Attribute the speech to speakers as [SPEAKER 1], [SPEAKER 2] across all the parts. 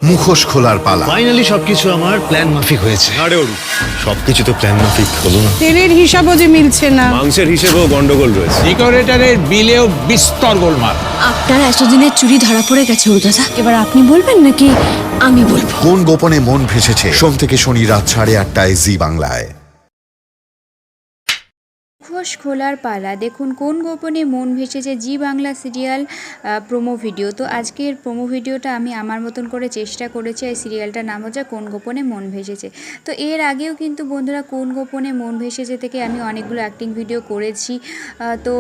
[SPEAKER 1] মুখোশ খোলার পালা।
[SPEAKER 2] ফাইনালি সবকিছু আমার প্ল্যান মাফিক হয়েছে।
[SPEAKER 3] আরে ওর সবকিছু তো প্ল্যান মাফিক হলো না।
[SPEAKER 4] তেলের হিসাবও যে মিলছে না।
[SPEAKER 3] মাংসের হিসেবেও গন্ডগোল রয়েছে।
[SPEAKER 5] ডেকোরেটরের বিলেও বিস্তর গোলমাল।
[SPEAKER 6] আপনার এতদিনের চুরি ধরা পড়ে গেছে দাদা, এবার আপনি বলবেন নাকি আমি বলবো?
[SPEAKER 1] কোন গোপনে মন ভেসেছে, সোম থেকে শনি রাত 8:30টায় জি বাংলায়।
[SPEAKER 7] মুখোশ খোলার পালা। দেখুন কোন গোপনে মন ভেসেছে, জি বাংলা সিরিয়াল প্রোমো ভিডিও। তো আজকের প্রোমো ভিডিওটা আমি আমার মতন করে চেষ্টা করেছি। এই সিরিয়ালটার নাম হচ্ছে কোন গোপনে মন ভেসেছে। তো এর আগেও কিন্তু বন্ধুরা কোন গোপনে মন ভেসেছে থেকে আমি অনেকগুলো অ্যাক্টিং ভিডিও করেছি। তো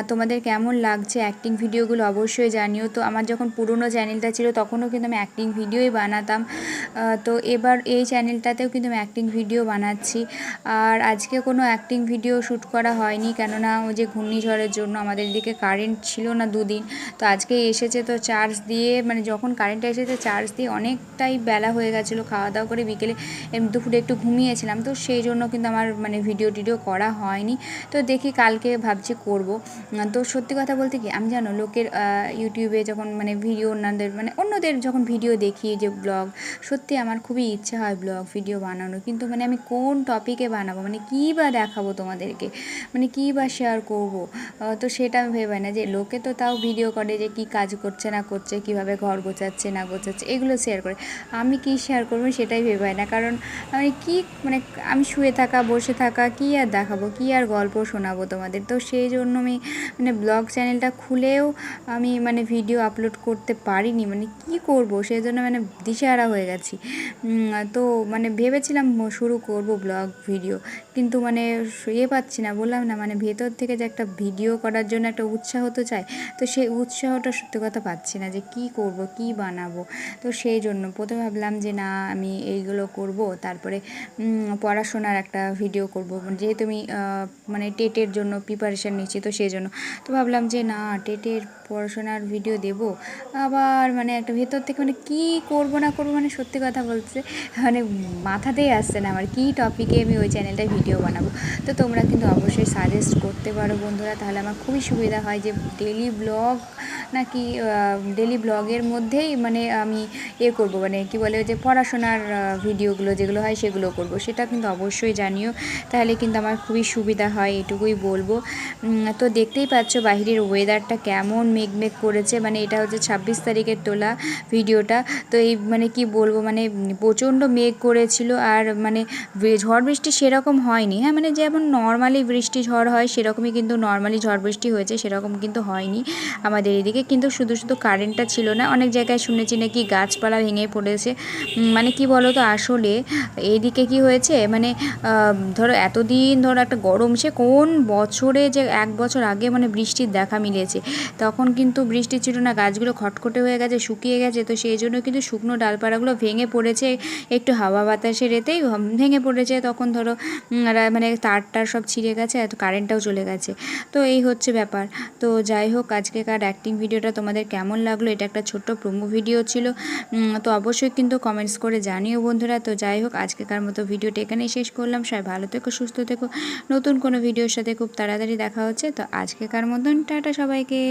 [SPEAKER 7] তোমাদের কেমন লাগছে অ্যাক্টিং ভিডিওগুলো অবশ্যই জানিও। তো আমার যখন পুরনো চ্যানেলটা ছিল তখনও কিন্তু আমি অ্যাক্টিং ভিডিওই বানাতাম। তো এবার এই চ্যানেলটাতেও কিন্তু আমি অ্যাক্টিং ভিডিও বানাচ্ছি। আর আজকে কোনো অ্যাক্টিং ভিডিও শ্যুট করা হয়নি, কেননা ওই যে ঘূর্ণিঝড়ের জন্য আমাদের এদিকে কারেন্ট ছিল না দুদিন। তো আজকে এসেছে, তো চার্জ দিয়ে মানে যখন কারেন্টটা এসেছে চার্জ দিয়ে অনেকটাই বেলা হয়ে গেছিলো। খাওয়া দাওয়া করে বিকেলে দুপুরে একটু ঘুমিয়েছিলাম, তো সেই জন্য কিন্তু আমার মানে ভিডিও টিডিও করা হয়নি। তো দেখি কালকে ভাবছি করব। তো সত্যি কথা বলতে কি, আমি জানো লোকের ইউটিউবে যখন মানে ভিডিও অন্যদের যখন ভিডিও দেখি যে ব্লগ, সত্যি আমার খুবই ইচ্ছা হয় ব্লগ ভিডিও বানানো। কিন্তু মানে আমি কোন টপিকে বানাবো, মানে কী বা দেখাবো তোমাদেরকে, মানে কী বা শেয়ার করব, তো সেটা আমি ভেবে না। যে লোকে তো তাও ভিডিও করে যে কী কাজ করছে না করছে, কীভাবে ঘর গোছাচ্ছে না গোছাচ্ছে, এগুলো শেয়ার করে। আমি কী শেয়ার করবো সেটাই ভেবে না, কারণ আমি কি মানে আমি শুয়ে থাকা বসে থাকা কী আর দেখাবো, কী আর গল্প শোনাবো তোমাদের। তো সেই জন্য আমি মানে ব্লগ চ্যানেলটা খুলেও আমি মানে ভিডিও আপলোড করতে পারিনি, মানে কি করব সেই জন্য মানে দিশেহারা হয়ে গেছি। তো মানে ভেবেছিলাম শুরু করব ব্লগ ভিডিও, কিন্তু মানে পাচ্ছি না, বললাম না মানে ভেতর থেকে যে একটা ভিডিও করার জন্য একটা উৎসাহ তো চাই, তো সেই উৎসাহটা সত্যি কথা পাচ্ছি না যে কি করব কি বানাবো। তো সেই জন্য প্রথমে ভাবলাম যে না আমি এইগুলো করব, তারপরে পড়াশোনার একটা ভিডিও করব, যেহেতু আমি মানে টেটের জন্য প্রিপারেশান নিচ্ছি, তো সেই জন্য তো ভাবলাম যে না টেটের পড়াশোনার ভিডিও দেব। আবার মানে একটা ভেতর থেকে মানে কী করব না করব, মানে সত্যি কথা বলতে মানে মাথাতেই আসছে না আমার কী টপিকে আমি ওই চ্যানেলটায় ভিডিও বানাবো। তো তোমরা কিন্তু অবশ্যই সাজেস্ট করতে পারো বন্ধুরা, তাহলে আমার খুবই সুবিধা হয় যে ডেলি ব্লগ নাকি ডেলি ব্লগের মধ্যেই মানে আমি করব, মানে কি বলে যে পড়াশোনার ভিডিওগুলো যেগুলো হয় সেগুলো করব, সেটা কিন্তু অবশ্যই জানিও, তাহলে কিন্তু আমার খুবই সুবিধা হয়, এটুকুই বলবো। তো দেখতেই পাচ্ছ বাহিরের ওয়েদারটা কেমন মেঘ করেছে, মানে এটা হচ্ছে 26 তারিখের তোলা ভিডিওটা। তো এই মানে কি বলবো, মানে প্রচণ্ড মেঘ করেছিল, আর মানে ঝড় বৃষ্টি সেরকম হয়নি। হ্যাঁ, মানে যেমন নর্মালি বৃষ্টি ঝড় হয় সেরকমই কিন্তু নর্মালি ঝড় বৃষ্টি হয়েছে, সেরকম কিন্তু হয়নি আমাদের এদিকে। কিন্তু শুধু কারেন্টটা ছিল না, অনেক জায়গায় শুনেছি নাকি গাছপালা ভেঙে পড়েছে। মানে কি বলো তো, আসলে এইদিকে কি হয়েছে, মানে ধরো এতদিন ধরো একটা গরম, সে কোন বছরে যে 1 বছর আগে মানে বৃষ্টির দেখা মিলেছে, তখন কিন্তু বৃষ্টি ছিল না, গাছগুলো খটখটে হয়ে গেছে, শুকিয়ে গেছে। তো সেই জন্য কিন্তু শুকনো ডালপালাগুলো ভেঙে পড়েছে, একটু হাওয়া বাতাসের এতেই ভেঙে পড়েছে। তখন ধরো মানে তার সব ছিঁড়ে গেছে, এত কারেন্টটাও চলে গেছে। তো এই হচ্ছে ব্যাপার। তো যাই হোক, আজকেকার অ্যাক্টিং ভিডিওটা তোমাদের কেমন লাগলো, এটা একটা ছোট্ট প্রোমো ভিডিও ছিল। তো অবশ্যই কিন্তু কমেন্টস করে জানিও বন্ধুরা। তো যাই হোক, আজকেকার মতো ভিডিওটা এখানেই শেষ করলাম। সবাই ভালো থেকো, সুস্থ থেকো, নতুন কোনো ভিডিওর সাথে খুব তাড়াতাড়ি দেখা হচ্ছে। তো আজকেকার মতন টাটা সবাইকে।